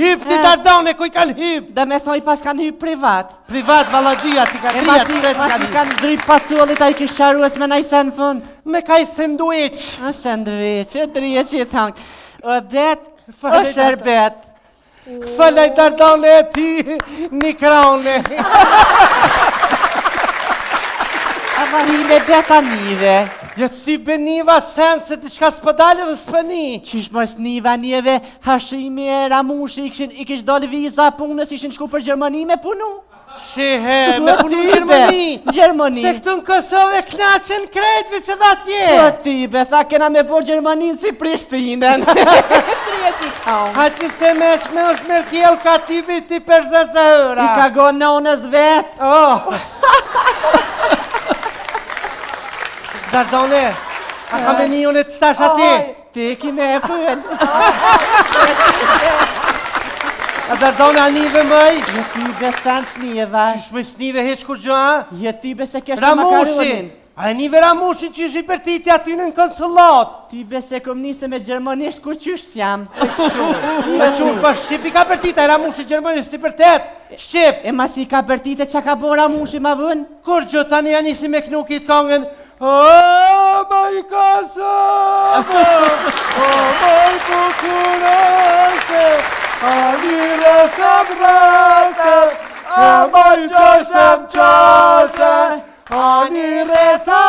hyp ti Dardone, ku i kanë hyp? Dhe me thoj pas kanë hyp privat. Privat, valadia, ti ka dhja, ti kanë dryp pacullit, a i kish qarues me najse në fund. Me ka i sandwich. Sandwich, e drije që i thangë. O bet, o sherbet. Falaj Dardone e ti, një krone. A varime beta nive. Jetë si beniva sen se të shka s'pëdale dhe s'pëni. Qish mës niva njeve, hashimi e ramushi, i kish dole viza punës, ishin shku për Gjermani me punu. Shehe, me punu në Gjermani. Gjermani. Se këtu në Kosovë knaqen krejtve që dha tje. Po tibe, tha kena me po Gjermanin si Prishtinën. Hajti se me është me kjell ka ti viti për zëzëra. I ka gonë në onës vetë. Dardone, a ka me një unë të stash ati? Ti ki me e fën. A Dardone, a nive mëj? Jetibe sen s'nive. Qish me s'nive heq kur gjo, a? Jetibe se kesh të makaronin. A e nive Ramushin që ish i për titi aty në konsulat. Tibe se kom nise me gjermanisht kur qysh s'jam. Me qurë, pa Shqip i ka për tita, e Ramushin gjermanisht si për tet. Shqip. E ma si ka për tite që ka bo Ramushin ma vën? Kur gjo tani janë nisi me knukit kongën. O, maj Kosovë, o, maj bukurese, a lire se brese, a maj qoshem qose, a lire se